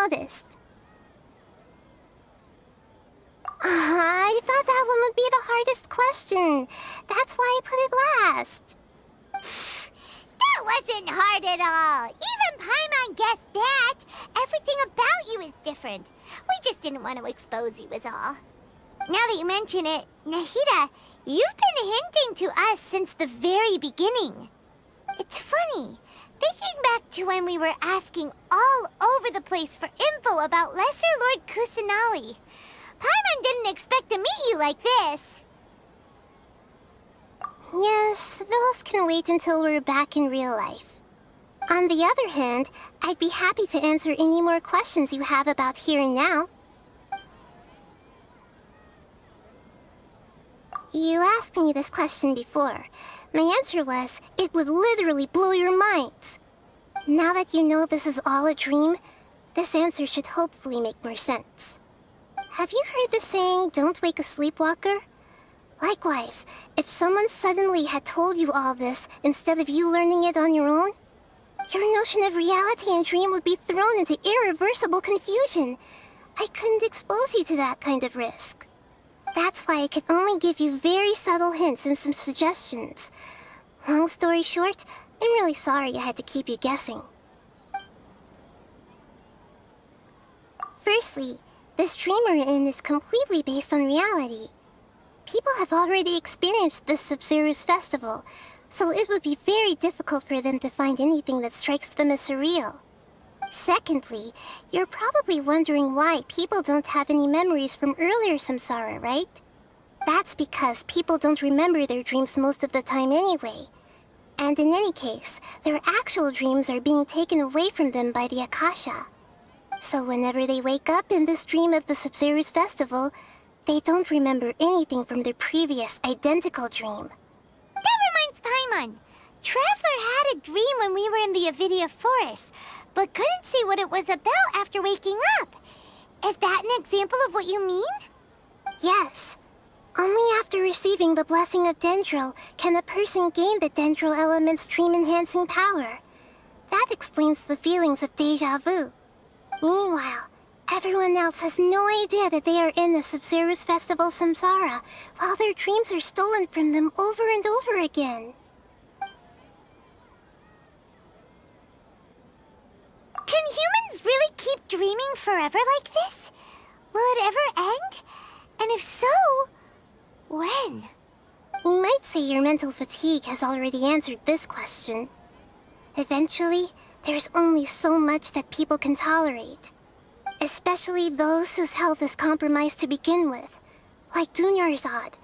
noticed. I thought that one would be the hardest question. That's why I put it last. That wasn't hard at all. Even Paimon guessed that. Everything about you is different. We just didn't want to expose you is all. Now that you mention it, Nahida, you've been hinting to us since the very beginning. It's funny. Thinking back to when we were asking all over the place for info about Lesser Lord Kusanali. Paimon didn't expect to meet you like this. Yes, those can wait until we're back in real life. On the other hand, I'd be happy to answer any more questions you have about here and now. You asked me this question before. My answer was, it would literally blow your minds. Now that you know this is all a dream, this answer should hopefully make more sense. Have you heard the saying, don't wake a sleepwalker? Likewise, if someone suddenly had told you all this instead of you learning it on your own, your notion of reality and dream would be thrown into irreversible confusion. I couldn't expose you to that kind of risk. That's why I could only give you very subtle hints and some suggestions. Long story short, I'm really sorry I had to keep you guessing. Firstly, this dream we're in is completely based on reality. People have already experienced this Sub-Zero's festival, so it would be very difficult for them to find anything that strikes them as surreal. Secondly, you're probably wondering why people don't have any memories from earlier samsara, right? That's because people don't remember their dreams most of the time anyway. And in any case, their actual dreams are being taken away from them by the Akasha. So whenever they wake up in this dream of the Sub-Zero's festival, they don't remember anything from their previous identical dream. That reminds Paimon. Traveler had a dream when we were in the Avidia forest, but couldn't see what it was about after waking up. Is that an example of what you mean? Yes. Only after receiving the blessing of Dendro can a person gain the Dendro element's dream-enhancing power. That explains the feelings of déjà vu. Meanwhile, everyone else has no idea that they are in the Sub-Zero's festival samsara, while their dreams are stolen from them over and over again. Can humans really keep dreaming forever like this? Will it ever end? And if so, when? You might say your mental fatigue has already answered this question. Eventually, there's only so much that people can tolerate. Especially those whose health is compromised to begin with, like Dunyarzad.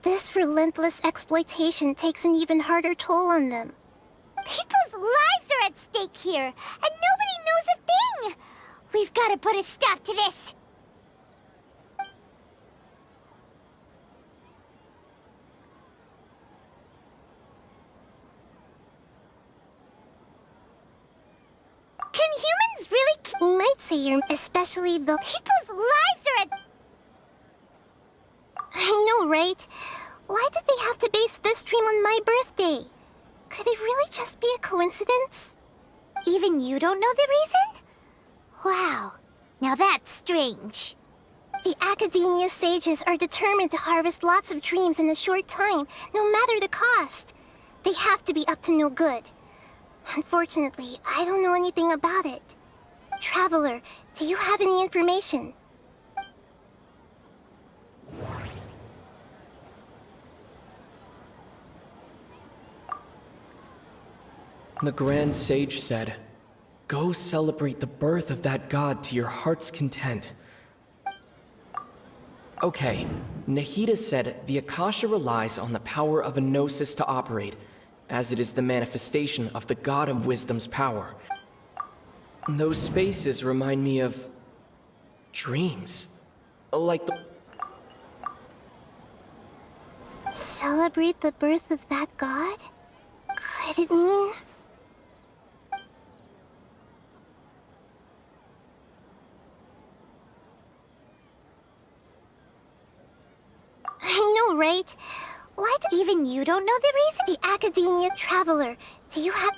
This relentless exploitation takes an even harder toll on them. People's lives are at stake here, and nobody knows a thing! We've got to put a stop to this! Can humans really You might say you're especially the People's lives are at... I know, right? Why did they have to base this dream on my birthday? Could it really just be a coincidence? Even you don't know the reason? Wow, now that's strange. The Academia sages are determined to harvest lots of dreams in a short time, no matter the cost. They have to be up to no good. Unfortunately, I don't know anything about it. Traveler, do you have any information? The Grand Sage said, "Go celebrate the birth of that god to your heart's content." Okay, Nahida said the Akasha relies on the power of a gnosis to operate, as it is the manifestation of the God of Wisdom's power. Those spaces remind me of... dreams. Like the... Celebrate the birth of that god? Could it mean... I know, right? Why did... Even you don't know the reason? The Academia Traveler, do you have...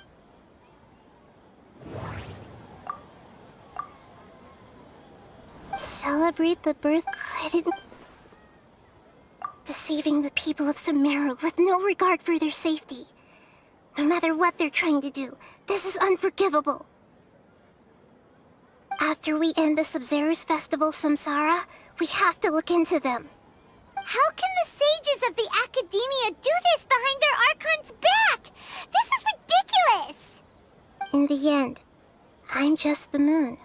Celebrate the birth credit... Deceiving the people of Sumeru with no regard for their safety. No matter what they're trying to do, this is unforgivable. After we end the Sub-Zero's festival, Samsara, we have to look into them. How can the sages of the Academia do this behind their Archon's back? This is ridiculous! In the end, I'm just the moon.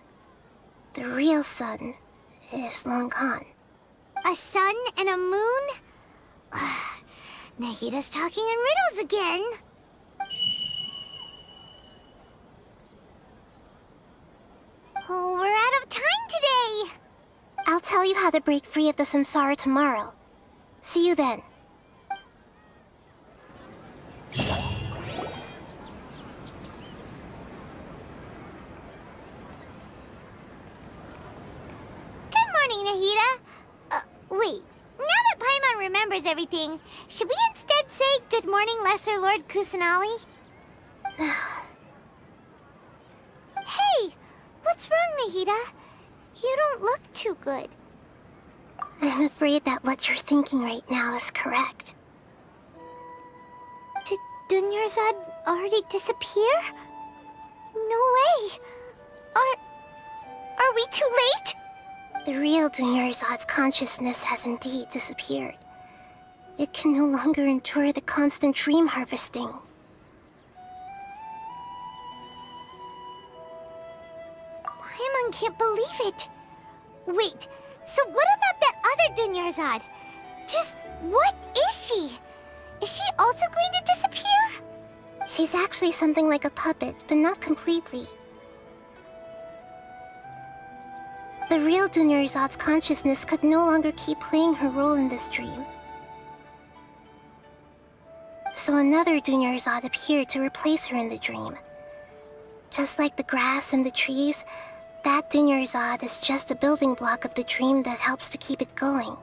The real sun is long gone. A sun and a moon? Nahida's talking in riddles again. Oh, we're out of time today. I'll tell you how to break free of the Samsara tomorrow. See you then. Good morning, Nahida. Wait. Now that Paimon remembers everything, should we instead say good morning, Lesser Lord Kusanali? Hey! What's wrong, Nahida? You don't look too good. I'm afraid that what you're thinking right now is correct. Did Dunyarzad already disappear? No way! Are we too late? The real Dunyarzad's consciousness has indeed disappeared. It can no longer endure the constant dream harvesting. Paimon can't believe it. Wait, so what about that other Dunyarzad? Just what is she? Is she also going to disappear? She's actually something like a puppet, but not completely. The real Dunyarzad's consciousness could no longer keep playing her role in this dream. So another Dunyarzad appeared to replace her in the dream. Just like the grass and the trees, that Dunyarzad is just a building block of the dream that helps to keep it going.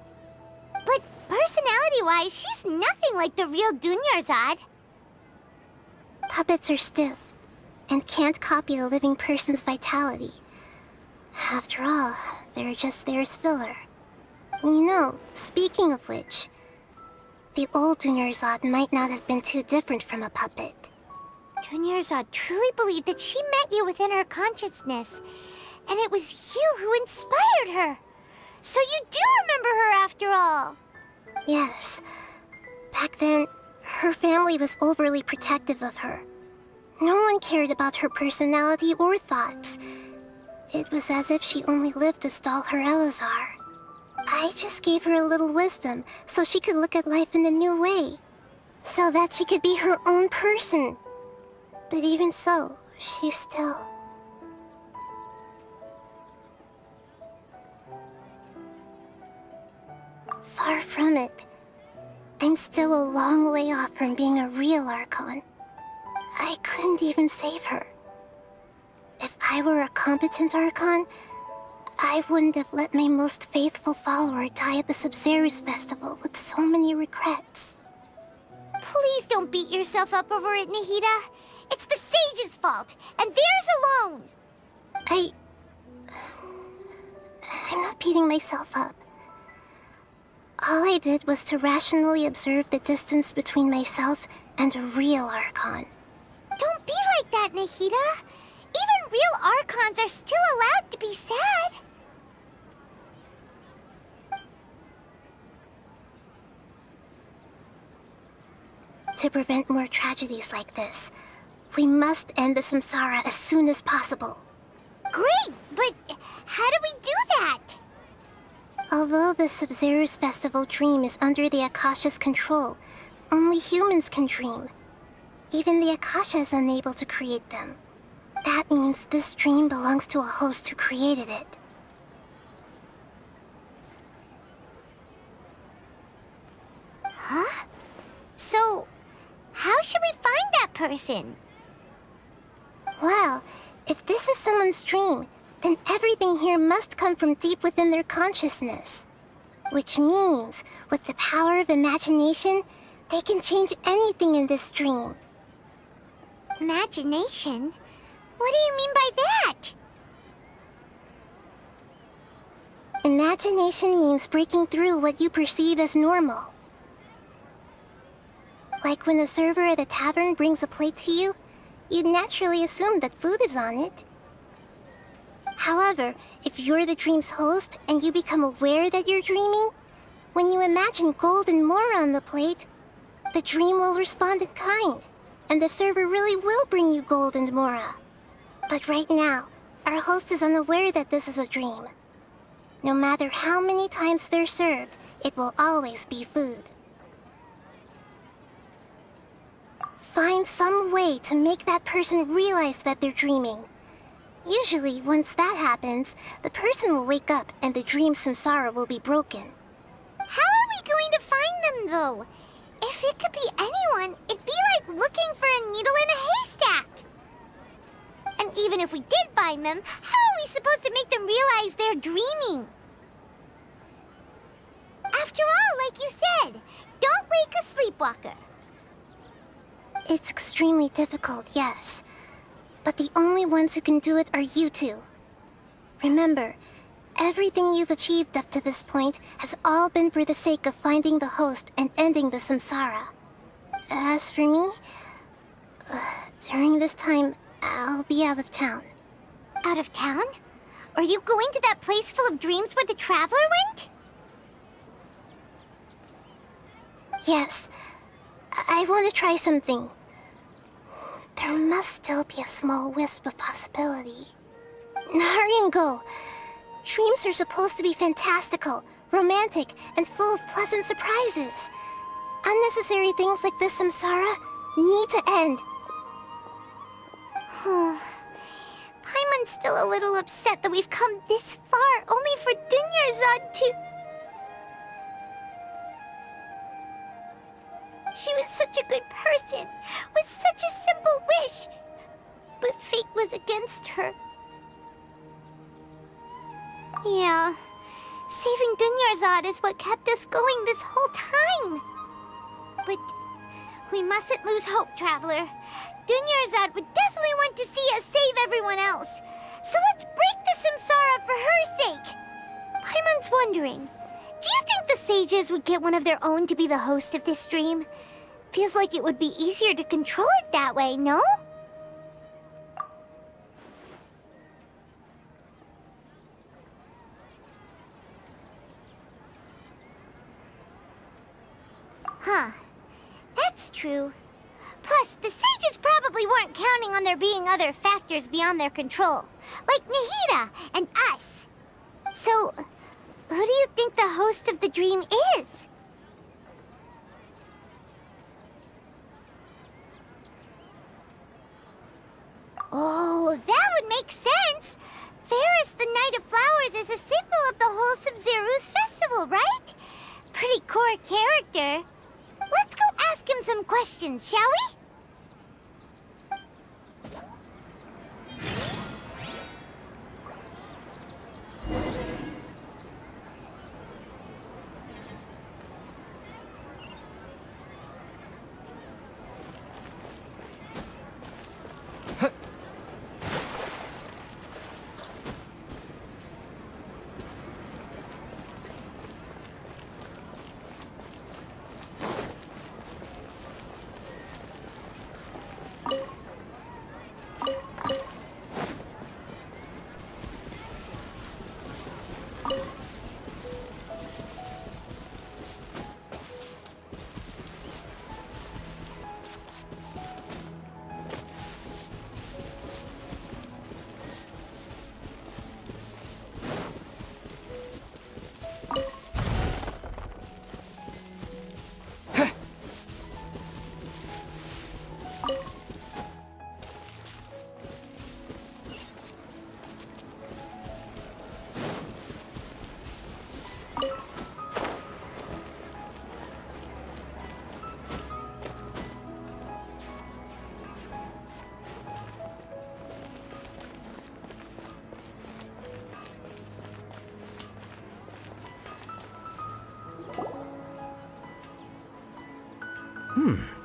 But personality-wise, she's nothing like the real Dunyarzad. Puppets are stiff, and can't copy a living person's vitality. After all, they're just there as filler. You know, speaking of which, the old Dunyarzad might not have been too different from a puppet. Dunyarzad truly believed that she met you within her consciousness, and it was you who inspired her. So you do remember her after all. Yes. Back then, her family was overly protective of her. No one cared about her personality or thoughts. It was as if she only lived to stall her Elazar. I just gave her a little wisdom so she could look at life in a new way. So that she could be her own person. But even so, she's still... Far from it. I'm still a long way off from being a real Archon. I couldn't even save her. If I were a competent Archon, I wouldn't have let my most faithful follower die at the Sub-Zero's festival with so many regrets. Please don't beat yourself up over it, Nahida. It's the sage's fault, and theirs alone. I'm not beating myself up. All I did was to rationally observe the distance between myself and a real Archon. Don't be like that, Nahida. Even real Archons are still allowed to be sad. To prevent more tragedies like this, we must end the Samsara as soon as possible. Great, but how do we do that? Although the Sub-Zero's festival dream is under the Akasha's control, only humans can dream. Even the Akasha is unable to create them. That means this dream belongs to a host who created it. Huh? So, how should we find that person? Well, if this is someone's dream, then everything here must come from deep within their consciousness. Which means, with the power of imagination, they can change anything in this dream. Imagination? What do you mean by that? Imagination means breaking through what you perceive as normal. Like when the server at a tavern brings a plate to you, you'd naturally assume that food is on it. However, if you're the dream's host and you become aware that you're dreaming, when you imagine gold and more on the plate, the dream will respond in kind, and the server really will bring you gold and mora. But right now, our host is unaware that this is a dream. No matter how many times they're served, it will always be food. Find some way to make that person realize that they're dreaming. Usually, once that happens, the person will wake up and the dream samsara will be broken. How are we going to find them, though? If it could be anyone, it'd be like looking for a needle in a haystack. And even if we did find them, how are we supposed to make them realize they're dreaming? After all, like you said, don't wake a sleepwalker. It's extremely difficult, yes. But the only ones who can do it are you two. Remember, everything you've achieved up to this point has all been for the sake of finding the host and ending the samsara. As for me, during this time, I'll be out of town. Out of town? Are you going to that place full of dreams where the traveler went? Yes, I want to try something. There must still be a small wisp of possibility. Hurry and go. Dreams are supposed to be fantastical, romantic, and full of pleasant surprises. Unnecessary things like this samsara need to end. Paimon's still a little upset that we've come this far only for Dunyarzad to... She was such a good person, with such a simple wish. But fate was against her. Yeah, saving Dunyarzad is what kept us going this whole time. But we mustn't lose hope, Traveler. Dunyarzad would definitely want to see us save everyone else. So let's break the samsara for her sake. Paimon's wondering, do you think the sages would get one of their own to be the host of this dream? Feels like it would be easier to control it that way, no? Huh. That's true. Plus, the sages probably weren't counting on there being other factors beyond their control, like Nahida and us. So, who do you think the host of the dream is? Oh, that would make sense! Ferris, the Knight of Flowers, is a symbol of the wholesome Zeru's festival, right? Pretty core character. Let's go ask him some questions, shall we?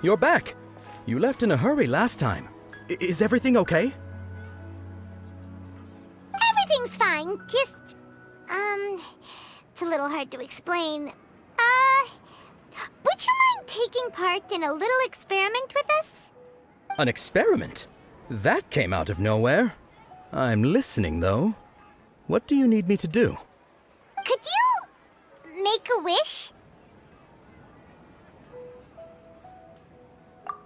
You're back. You left in a hurry last time. Is everything okay? Everything's fine, just It's a little hard to explain. Would you mind taking part in a little experiment with us? An experiment? That came out of nowhere. I'm listening, though. What do you need me to do? Could you make a wish?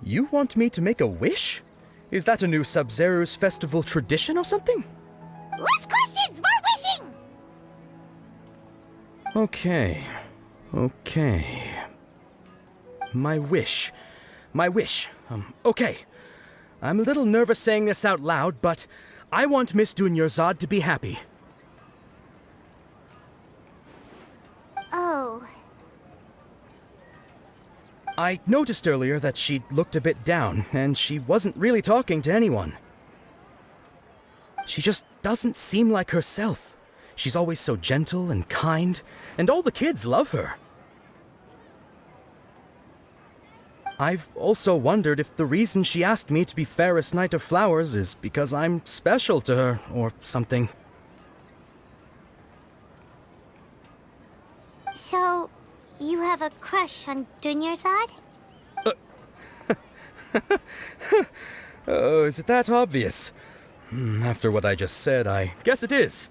You want me to make a wish? Is that a new Sub-Zero's festival tradition or something? Less questions, more wishing! Okay. My wish. Okay. I'm a little nervous saying this out loud, but I want Miss Dunyarzad to be happy. Oh. I noticed earlier that she looked a bit down, and she wasn't really talking to anyone. She just doesn't seem like herself. She's always so gentle and kind, and all the kids love her. I've also wondered if the reason she asked me to be Fairest Knight of Flowers is because I'm special to her, or something. So, you have a crush on Dunyarzad? Oh, is it that obvious? After what I just said, I guess it is.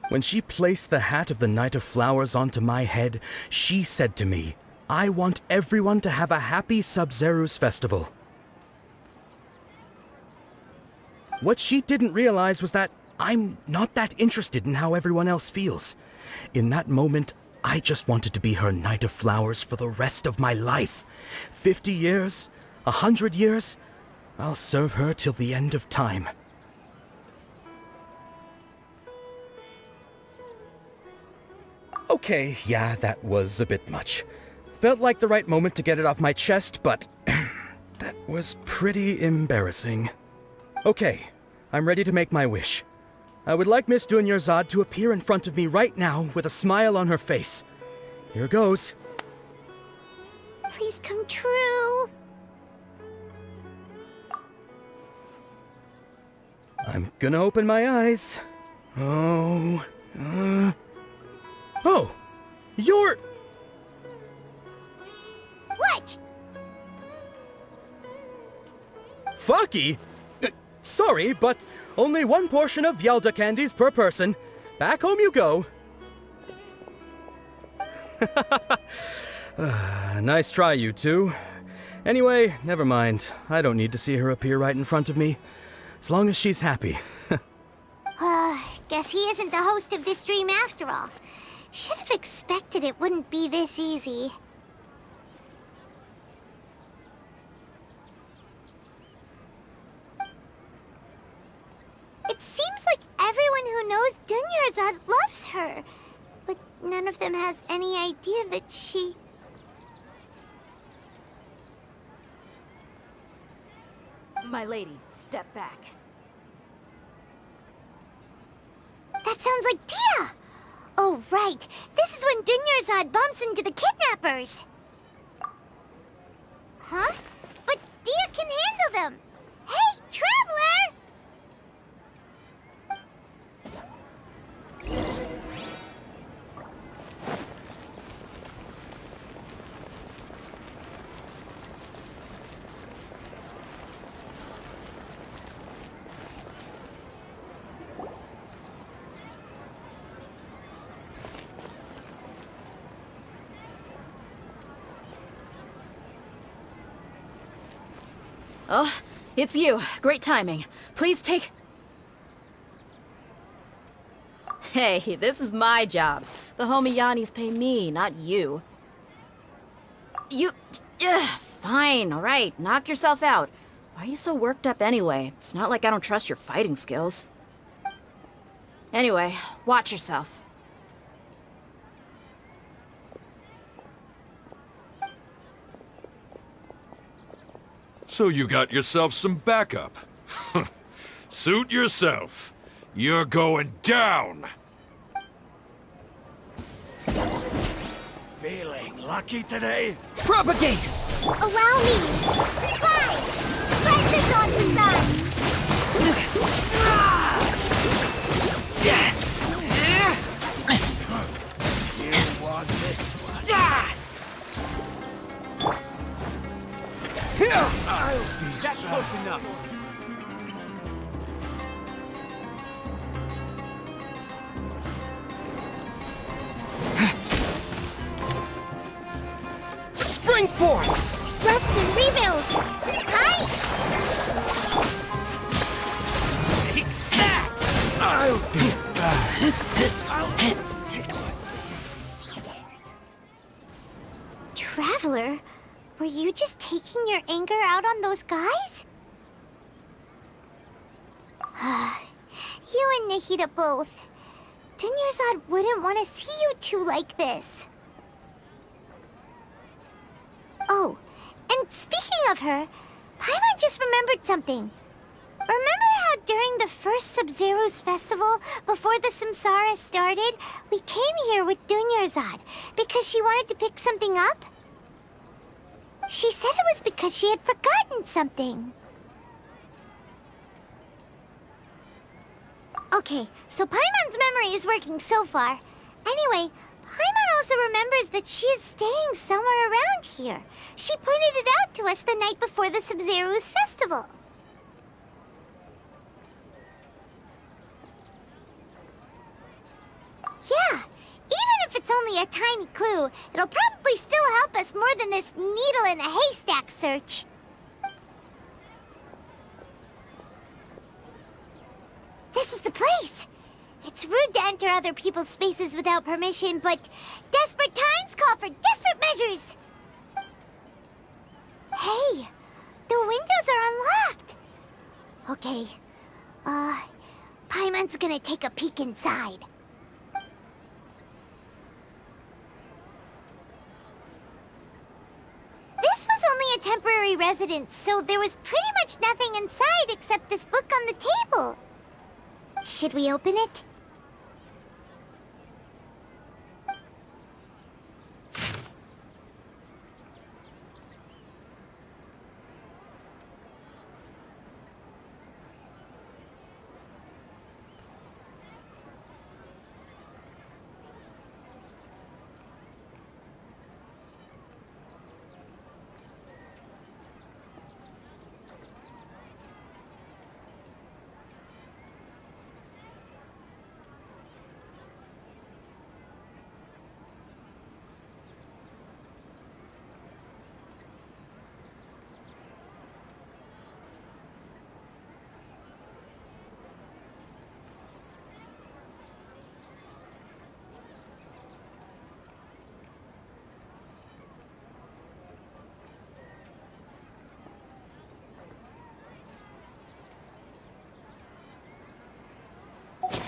When she placed the hat of the Knight of Flowers onto my head, she said to me, "I want everyone to have a happy Sub-Zero's festival." What she didn't realize was that I'm not that interested in how everyone else feels. In that moment, I just wanted to be her Knight of Flowers for the rest of my life. 50 years, 100 years, I'll serve her till the end of time. Okay, yeah, that was a bit much. Felt like the right moment to get it off my chest, but that was pretty embarrassing. Okay, I'm ready to make my wish. I would like Miss Dunyarzad to appear in front of me right now with a smile on her face. Here goes. Please come true. I'm gonna open my eyes. Oh, you're... What? Faki? Sorry, but only one portion of Yalda candies per person. Back home you go. Nice try, you two. Anyway, never mind. I don't need to see her appear right in front of me. As long as she's happy. Guess he isn't the host of this dream after all. Should have expected it wouldn't be this easy. It seems like everyone who knows Dunyarzad loves her, but none of them has any idea that she... My lady, step back. That sounds like Dia! Oh, right. This is when Dunyarzad bumps into the kidnappers. Huh? But Dia can handle them. Hey, Traveler! Oh, it's you. Great timing. Please take... Hey, this is my job. The homie Yannis pay me, not you. You... fine, alright. Knock yourself out. Why are you so worked up anyway? It's not like I don't trust your fighting skills. Anyway, watch yourself. So you got yourself some backup. Suit yourself. You're going down! Feeling lucky today? Propagate! Allow me! Fly! Spread this on the side! That's close enough. Spring forth! Rest and rebuild! Hi! Take that! I'll be back. Traveler, were you just taking your anger out on those guys? You and Nahida both. Dunyarzad wouldn't want to see you two like this. Oh, and speaking of her, Paimon just remembered something. Remember how during the first Sub-Zero's festival, before the Samsara started, we came here with Dunyarzad because she wanted to pick something up? She said it was because she had forgotten something. Okay, so Paimon's memory is working so far. Anyway, Paimon also remembers that she is staying somewhere around here. She pointed it out to us the night before the Sub-Zero's festival. Yeah, even if it's only a tiny clue, it'll probably still help us more than this needle in a haystack search. This is the place! It's rude to enter other people's spaces without permission, but desperate times call for desperate measures! Hey, the windows are unlocked! Okay, Paimon's gonna take a peek inside. This was only a temporary residence, so there was pretty much nothing inside except this book on the table. Should we open it?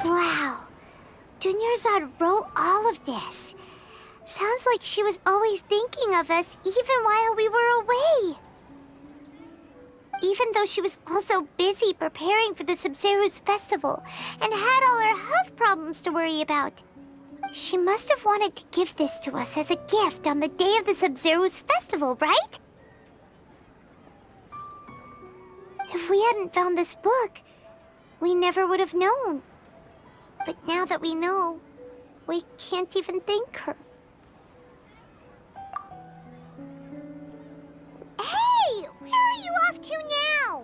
Wow, Dunyarzad wrote all of this. Sounds like she was always thinking of us even while we were away. Even though she was also busy preparing for the Sub-Zero's festival and had all her health problems to worry about. She must have wanted to give this to us as a gift on the day of the Sub-Zero's festival, right? If we hadn't found this book, we never would have known. But now that we know, we can't even thank her. Hey! Where are you off to now?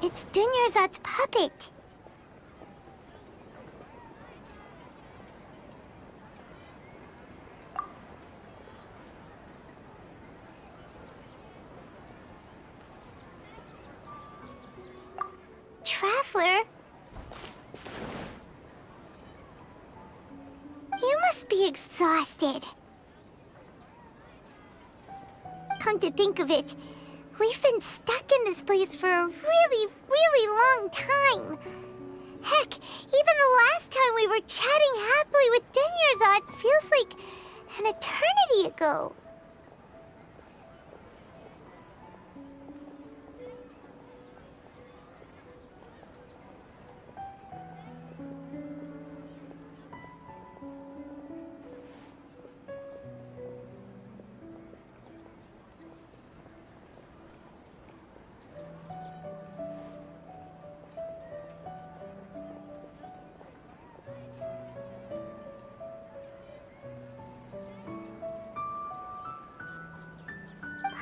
It's Dunyarzad's puppet. Traveler? You must be exhausted. come to think of it, we've been stuck in this place for a really, really long time. Heck, even the last time we were chatting happily with Denyerzad feels like an eternity ago.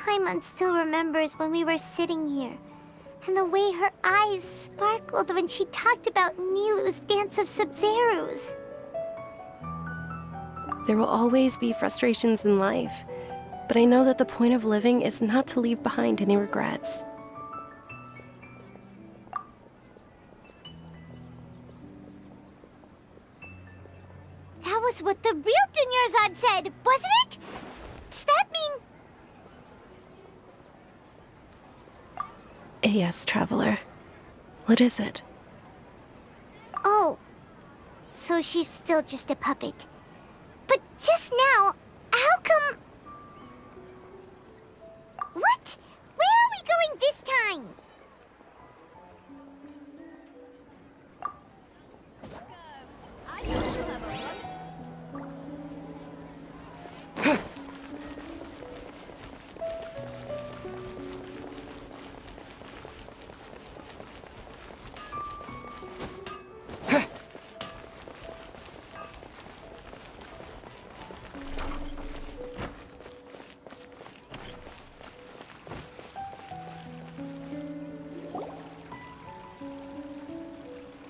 Paimon still remembers when we were sitting here, and the way her eyes sparkled when she talked about Nilu's Dance of Sub-Zerus. There will always be frustrations in life, but I know that the point of living is not to leave behind any regrets. That was what the real Dunyarzad said, wasn't it? Does that mean... Yes, Traveler. What is it? Oh, so she's still just a puppet. But just now, how come... What? Where are we going this time?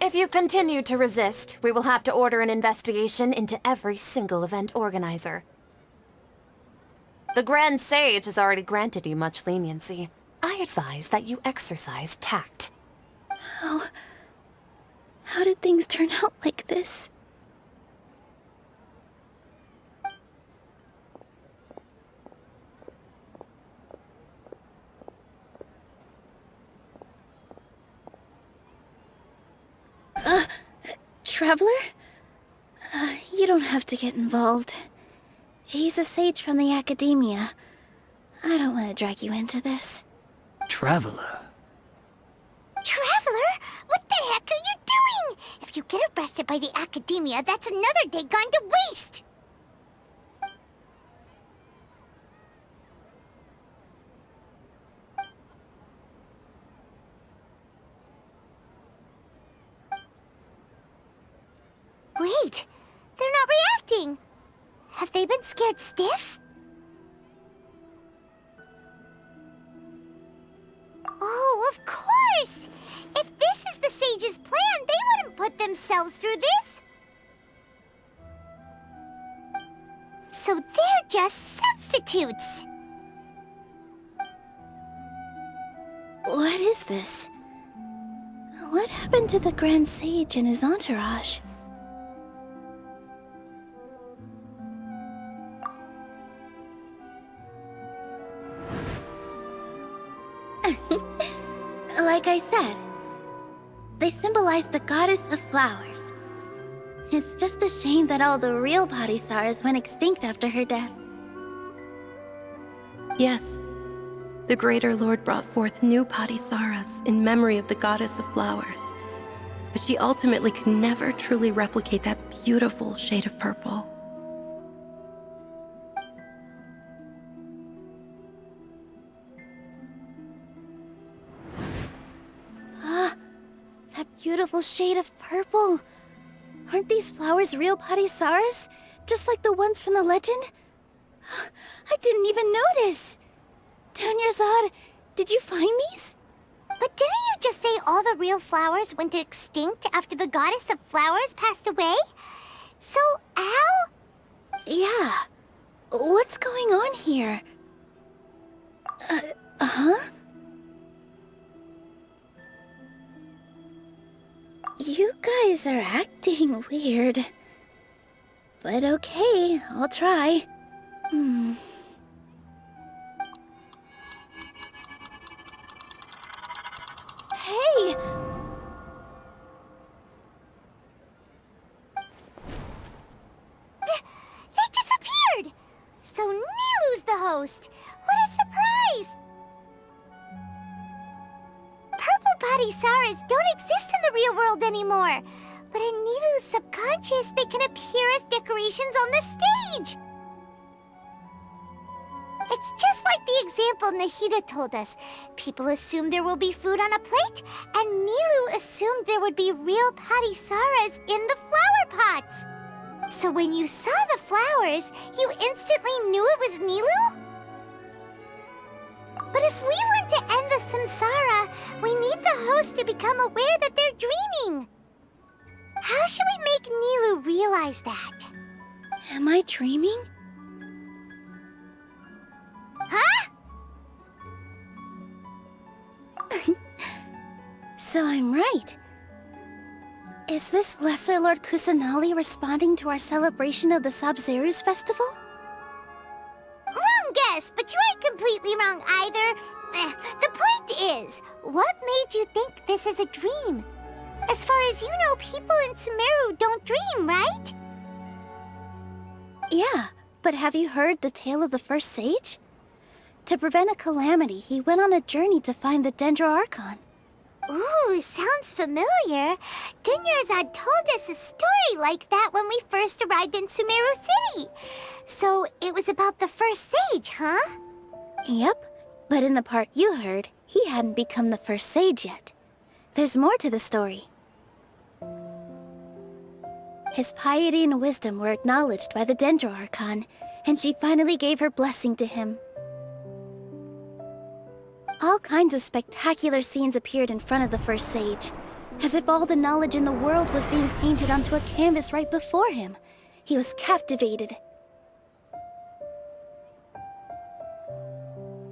If you continue to resist, we will have to order an investigation into every single event organizer. The Grand Sage has already granted you much leniency. I advise that you exercise tact. How did things turn out like this? Traveler? You don't have to get involved. He's a sage from the academia. I don't want to drag you into this. Traveler. Traveler? What the heck are you doing? If you get arrested by the academia, that's another day gone to waste! Wait, they're not reacting. Have they been scared stiff? Oh, of course! If this is the sage's plan, they wouldn't put themselves through this. So they're just substitutes. What is this? What happened to the Grand Sage and his entourage? Like I said, they symbolize the goddess of flowers. It's just a shame that all the real Bodhisattvas went extinct after her death. Yes, the Greater Lord brought forth new Bodhisattvas in memory of the goddess of flowers, but she ultimately could never truly replicate that beautiful shade of purple. That beautiful shade of purple. Aren't these flowers real Bodhisattvas? Just like the ones from the legend? I didn't even notice. Dunyarzad, did you find these? But didn't you just say all the real flowers went extinct after the goddess of flowers passed away? So, how? Yeah. What's going on here? Huh? You guys are acting weird. But okay, I'll try. Patisaras don't exist in the real world anymore. But in Nilu's subconscious, they can appear as decorations on the stage. It's just like the example Nahida told us. People assumed there will be food on a plate, and Nilu assumed there would be real Patisaras in the flower pots. So when you saw the flowers, you instantly knew it was Nilu? But if we want to end the samsara, we need the host to become aware that they're dreaming. How should we make Nilu realize that? Am I dreaming? Huh? So I'm right. Is this Lesser Lord Kusanali responding to our celebration of the Sabzeruz festival? Wrong guess, but you aren't completely wrong either. The point is, what made you think this is a dream? As far as you know, people in Sumeru don't dream, right? Yeah, but have you heard the tale of the first sage? To prevent a calamity, he went on a journey to find the Dendro Archon. Ooh, sounds familiar. Dunyarzad told us a story like that when we first arrived in Sumeru City. So it was about the first sage, huh? Yep, but in the part you heard, he hadn't become the first sage yet. There's more to the story. His piety and wisdom were acknowledged by the Dendro Archon, and she finally gave her blessing to him. All kinds of spectacular scenes appeared in front of the first sage, as if all the knowledge in the world was being painted onto a canvas right before him. He was captivated.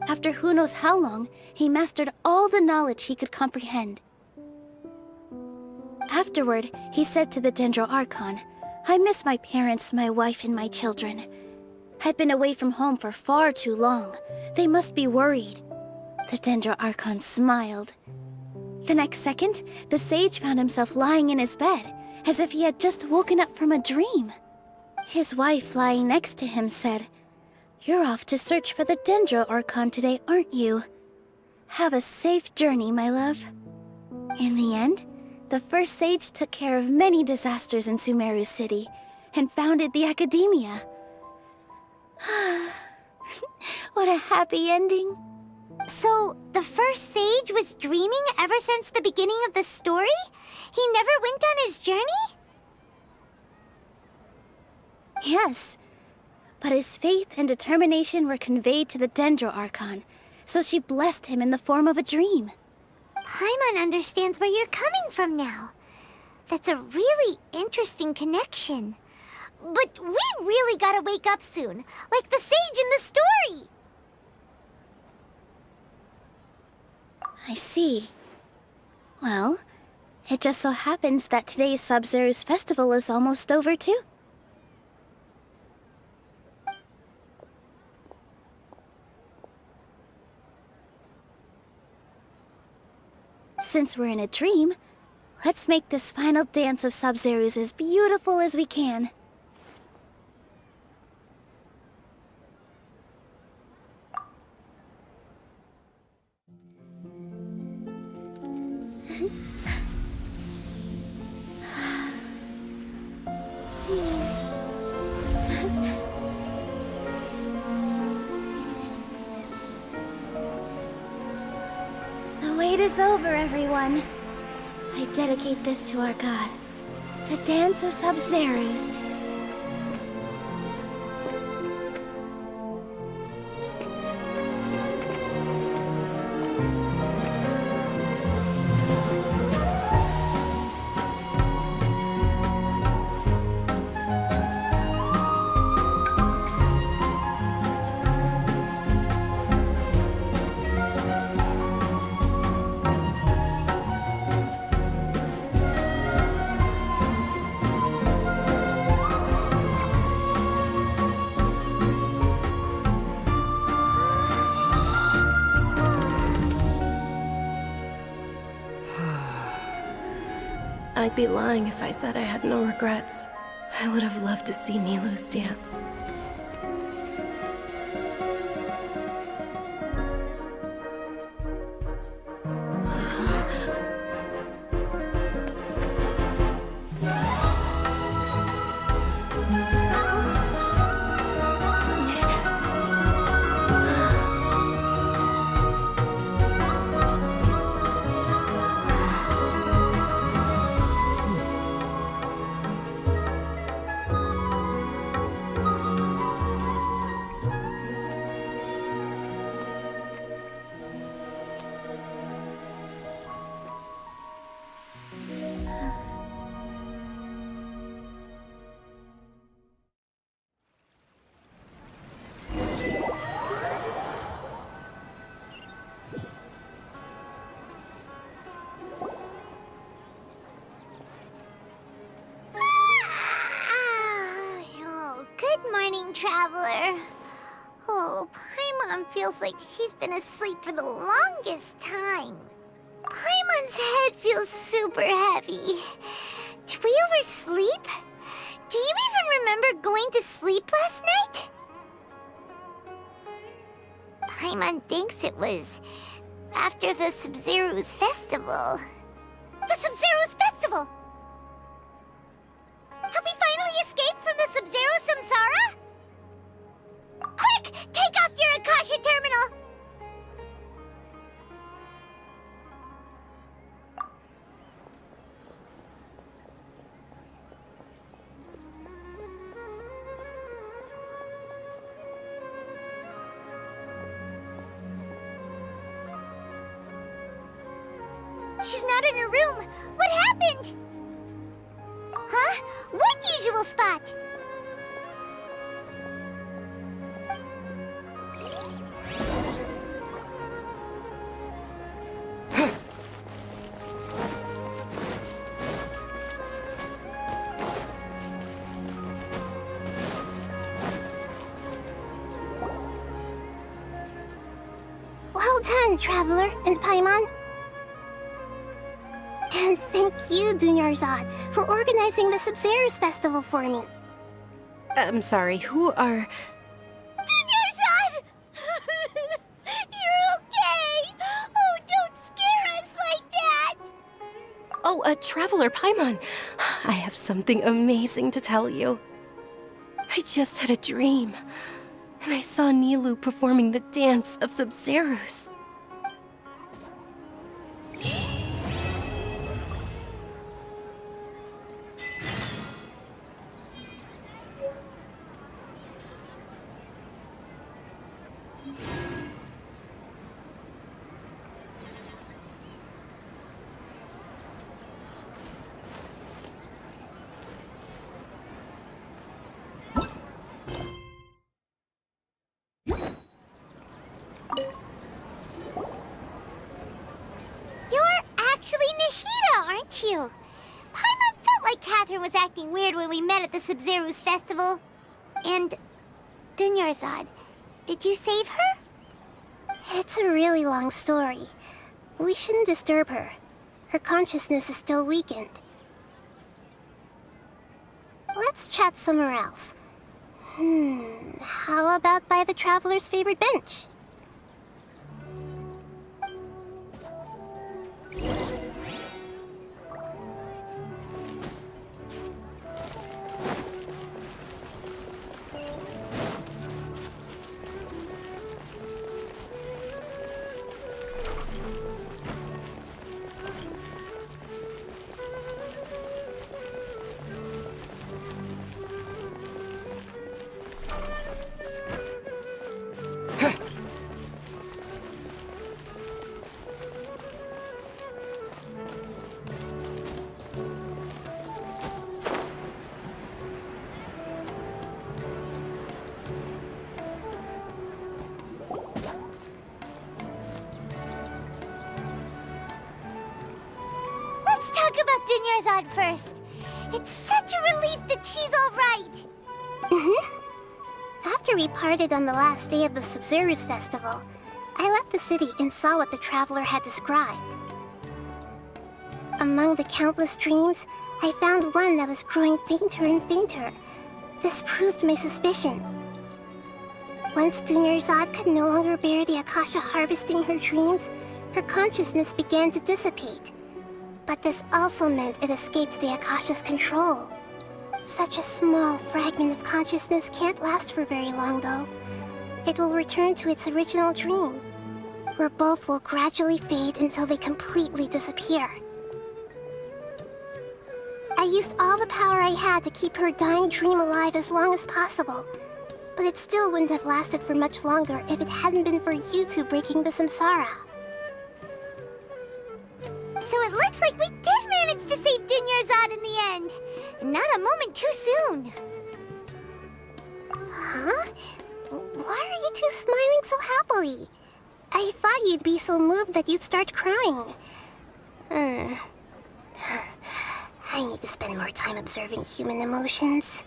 After who knows how long, he mastered all the knowledge he could comprehend. Afterward, he said to the Dendro Archon, "I miss my parents, my wife, and my children. I've been away from home for far too long. They must be worried." The Dendro Archon smiled. The next second, the sage found himself lying in his bed, as if he had just woken up from a dream. His wife, lying next to him, said, "You're off to search for the Dendro Archon today, aren't you? Have a safe journey, my love." In the end, the first sage took care of many disasters in Sumeru City, and founded the Academia. What a happy ending. So, the first sage was dreaming ever since the beginning of the story? He never went on his journey? Yes, but his faith and determination were conveyed to the Dendro Archon, so she blessed him in the form of a dream. Paimon understands where you're coming from now. That's a really interesting connection. But we really gotta wake up soon, like the sage in the story! I see. Well, it just so happens that today's Sabzeruz festival is almost over too. Since we're in a dream, let's make this final dance of Sabzeruz as beautiful as we can. The wait is over, everyone. I dedicate this to our god, the dance of Sabzeruz. I'd be lying if I said I had no regrets. I would have loved to see Nilu's dance. Traveler. Oh, Paimon feels like she's been asleep for the longest time. Paimon's head feels super heavy. Did we oversleep? Do you even remember going to sleep last night? Paimon thinks it was after the Sub-Zero's festival. The Sub-Zero's festival! Have we finally escaped from the Sub-Zero Samsara? Quick! Take off your Akasha terminal! She's not in her room. What happened? Huh? What usual spot? Well done, Traveler and Paimon. And thank you, Dunyarzad, for organizing the Sub-Zero's festival for me. I'm sorry, who are... Dunyarzad! You're okay! Oh, don't scare us like that! Oh, Traveler Paimon. I have something amazing to tell you. I just had a dream, and I saw Nilou performing the dance of Sub-Zeros. Aren't you? Paimon felt like Catherine was acting weird when we met at the Sub-Zero's festival. And... Dunyarzad, did you save her? It's a really long story. We shouldn't disturb her. Her consciousness is still weakened. Let's chat somewhere else. How about by the Traveler's favorite bench? Let's talk about Dunyarzad first. It's such a relief that she's all right. After we parted on the last day of the Sub-Zero's festival, I left the city and saw what the Traveler had described. Among the countless dreams, I found one that was growing fainter and fainter. This proved my suspicion. Once Dunyarzad could no longer bear the Akasha harvesting her dreams, her consciousness began to dissipate. But this also meant it escaped the Akasha's control. Such a small fragment of consciousness can't last for very long, though. It will return to its original dream, where both will gradually fade until they completely disappear. I used all the power I had to keep her dying dream alive as long as possible, but it still wouldn't have lasted for much longer if it hadn't been for you two breaking the samsara. So it looks like we did manage to save Dunyarzad in the end. And not a moment too soon. Huh? Why are you two smiling so happily? I thought you'd be so moved that you'd start crying. I need to spend more time observing human emotions.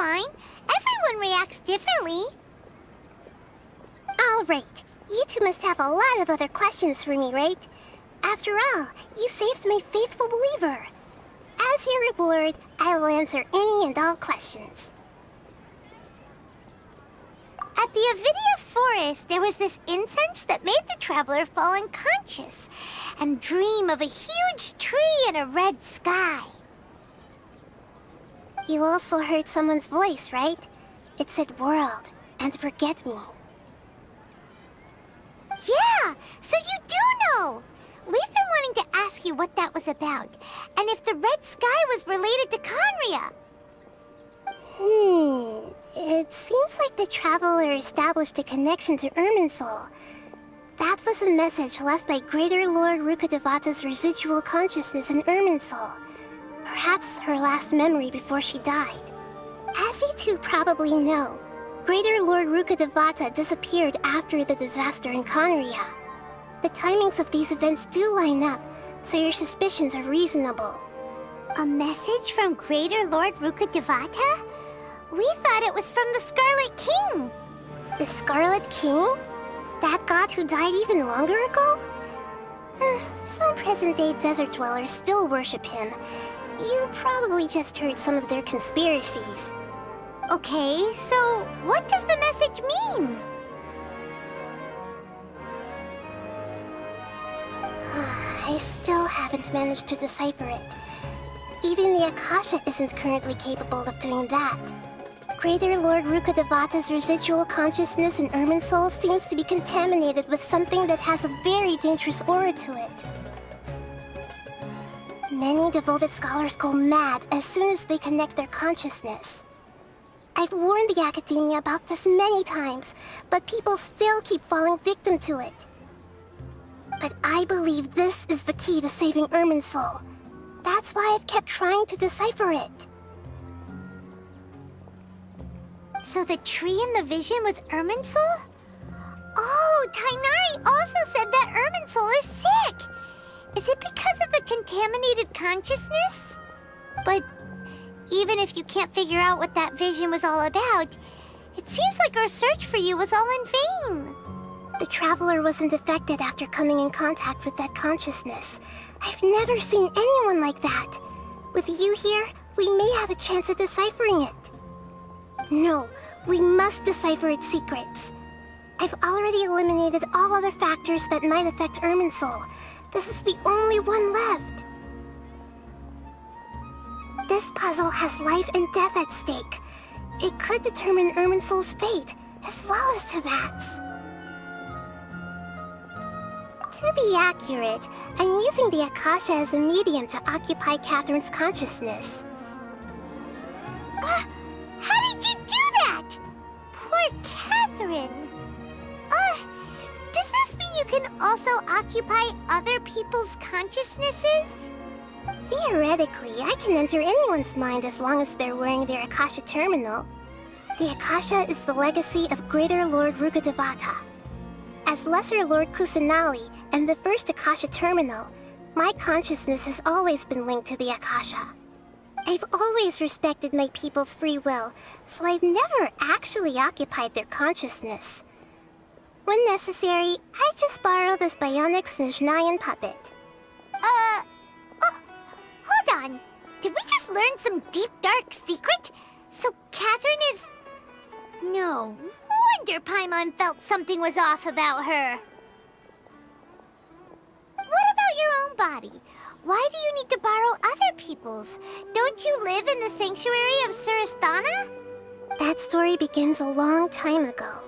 fine. Everyone reacts differently. All right. You two must have a lot of other questions for me, right? After all, you saved my faithful believer. As your reward, I will answer any and all questions. At the Avidia forest, there was this incense that made the traveler fall unconscious and dream of a huge tree and a red sky. You also heard someone's voice, right? It said world and forget me. Yeah, so you do know! We've been wanting to ask you what that was about, and if the red sky was related to Conria. It seems like the traveler established a connection to Irminsul. That was a message left by Greater Lord Rukkhadevata's residual consciousness in Irminsul. Perhaps her last memory before she died. As you two probably know, Greater Lord Rukkhadevata disappeared after the disaster in Conria. The timings of these events do line up, so your suspicions are reasonable. A message from Greater Lord Rukkhadevata? We thought it was from the Scarlet King. The Scarlet King? That god who died even longer ago? Some present-day desert dwellers still worship him. You probably just heard some of their conspiracies. Okay, so what does the message mean? I still haven't managed to decipher it. Even the Akasha isn't currently capable of doing that. Greater Lord Rukkhadevata's residual consciousness in Irminsul seems to be contaminated with something that has a very dangerous aura to it. Many devoted scholars go mad as soon as they connect their consciousness. I've warned the Academia about this many times, but people still keep falling victim to it. But I believe this is the key to saving Irminsul. That's why I've kept trying to decipher it. So the tree in the vision was Irminsul? Oh, Tainari also said that Irminsul is sick! Is it because of the contaminated consciousness? But even if you can't figure out what that vision was all about, it seems like our search for you was all in vain. The Traveler wasn't affected after coming in contact with that consciousness. I've never seen anyone like that. With you here, we may have a chance at deciphering it. No, we must decipher its secrets. I've already eliminated all other factors that might affect Irminsul. This is the only one left. This puzzle has life and death at stake. It could determine Irminsul's fate, as well as Tevat's. To be accurate, I'm using the Akasha as a medium to occupy Catherine's consciousness. How did you do that? Poor Catherine. Does this mean you can also occupy other people's consciousnesses? Theoretically, I can enter anyone's mind as long as they're wearing their Akasha terminal. The Akasha is the legacy of Greater Lord Rukkhadevata. As Lesser Lord Kusanali and the first Akasha terminal, my consciousness has always been linked to the Akasha. I've always respected my people's free will, so I've never actually occupied their consciousness. When necessary, I just borrow this bionic Snezhnayan puppet. Hold on. Did we just learn some deep, dark secret? So Catherine is... No wonder Paimon felt something was off about her. What about your own body? Why do you need to borrow other people's? Don't you live in the sanctuary of Surasthana? That story begins a long time ago.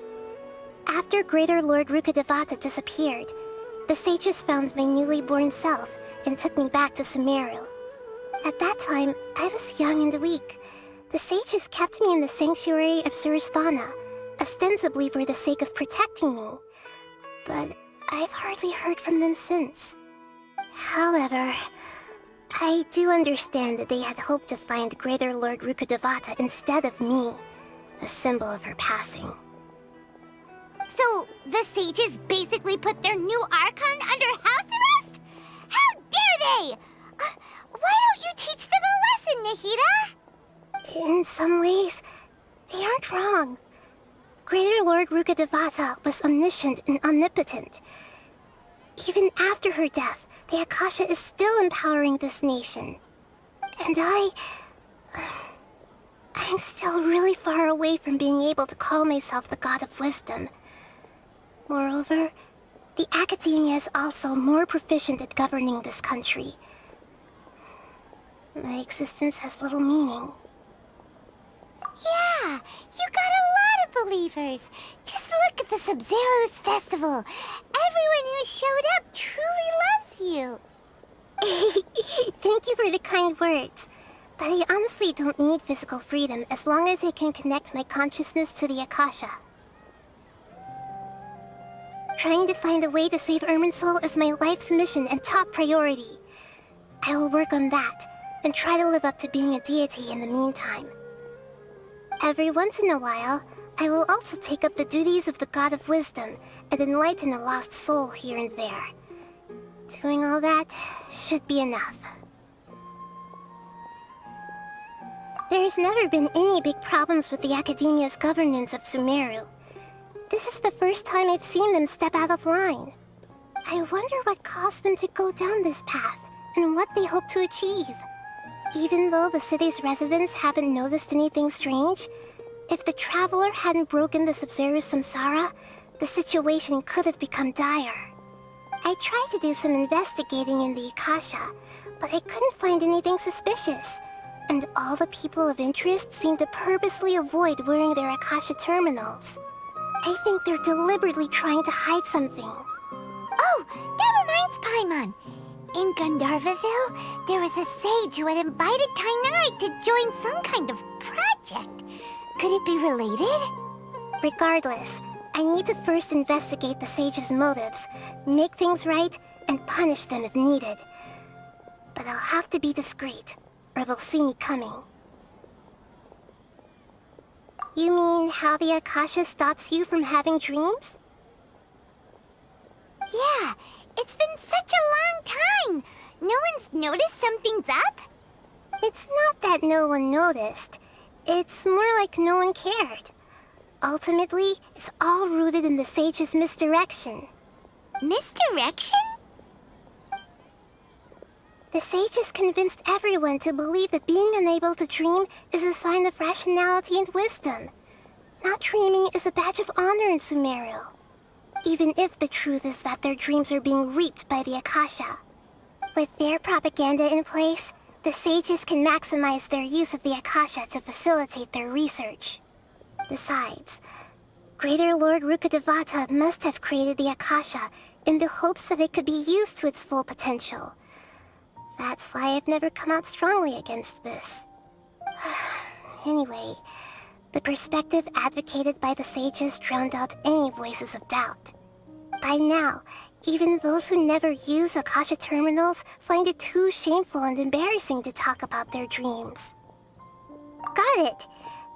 After Greater Lord Rukkhadevata disappeared, the sages found my newly born self and took me back to Sumeru. At that time, I was young and weak. The sages kept me in the sanctuary of Surasthana, ostensibly for the sake of protecting me. But I've hardly heard from them since. However, I do understand that they had hoped to find Greater Lord Rukkhadevata instead of me, a symbol of her passing. So, the sages basically put their new Archon under house arrest? How dare they! Why don't you teach them a lesson, Nahida? In some ways, They aren't wrong. Greater Lord Rukkhadevata was omniscient and omnipotent. Even after her death, the Akasha is still empowering this nation. And I'm still really far away from being able to call myself the God of Wisdom. Moreover, the Academia is also more proficient at governing this country. My existence has little meaning. Yeah, you got a lot of believers. Just look at the Sub-Zero's festival. Everyone who showed up truly loves you. Thank you for the kind words. But I honestly don't need physical freedom as long as I can connect my consciousness to the Akasha. Trying to find a way to save Irminsul is my life's mission and top priority. I will work on that, and try to live up to being a deity in the meantime. Every once in a while, I will also take up the duties of the God of Wisdom and enlighten a lost soul here and there. Doing all that should be enough. There's never been any big problems with the Academia's governance of Sumeru. This is the first time I've seen them step out of line. I wonder what caused them to go down this path, and what they hope to achieve. Even though the city's residents haven't noticed anything strange, if the Traveler hadn't broken the Sub-Zero's samsara, the situation could have become dire. I tried to do some investigating in the Akasha, but I couldn't find anything suspicious. And all the people of interest seem to purposely avoid wearing their Akasha terminals. I think they're deliberately trying to hide something. Oh, that reminds Paimon. In Gandharvaville, there was a sage who had invited Tainari to join some kind of project. Could it be related? Regardless, I need to first investigate the sage's motives, make things right, and punish them if needed. But I'll have to be discreet, or they'll see me coming. You mean how the Akasha stops you from having dreams? Yeah, it's been such a long time. No one's noticed something's up? It's not that no one noticed. It's more like no one cared. Ultimately, it's all rooted in the sage's misdirection. Misdirection? The sage has convinced everyone to believe that being unable to dream is a sign of rationality and wisdom. Not dreaming is a badge of honor in Sumeru. Even if the truth is that their dreams are being reaped by the Akasha. With their propaganda in place, the sages can maximize their use of the Akasha to facilitate their research. Besides, Greater Lord Rukkhadevata must have created the Akasha in the hopes that it could be used to its full potential. That's why I've never come out strongly against this. Anyway, the perspective advocated by the sages drowned out any voices of doubt. By now, even those who never use Akasha terminals find it too shameful and embarrassing to talk about their dreams. Got it!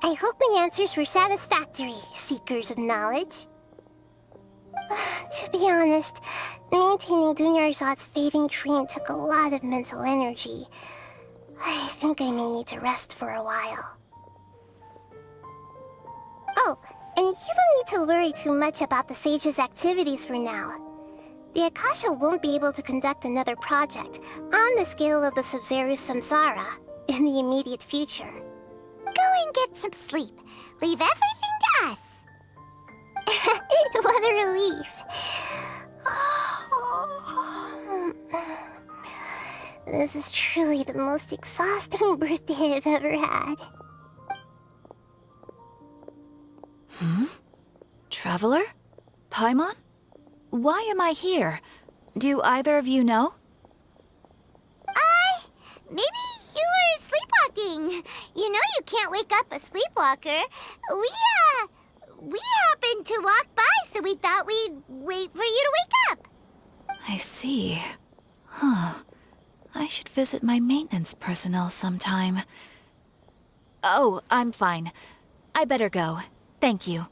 I hope my answers were satisfactory, seekers of knowledge. To be honest, maintaining Dunyarzad's fading dream took a lot of mental energy. I think I may need to rest for a while. Oh, and you don't need to worry too much about the sage's activities for now. The Akasha won't be able to conduct another project on the scale of the Sub-Zero's samsara in the immediate future. Go and get some sleep. Leave everything to us. What a relief. This is truly the most exhausting birthday I've ever had. Traveler? Paimon? Why am I here? Do either of you know? Maybe you were sleepwalking. You know you can't wake up a sleepwalker. We happened to walk by, so we thought we'd wait for you to wake up. I see. Huh. I should visit my maintenance personnel sometime. Oh, I'm fine. I better go. Thank you.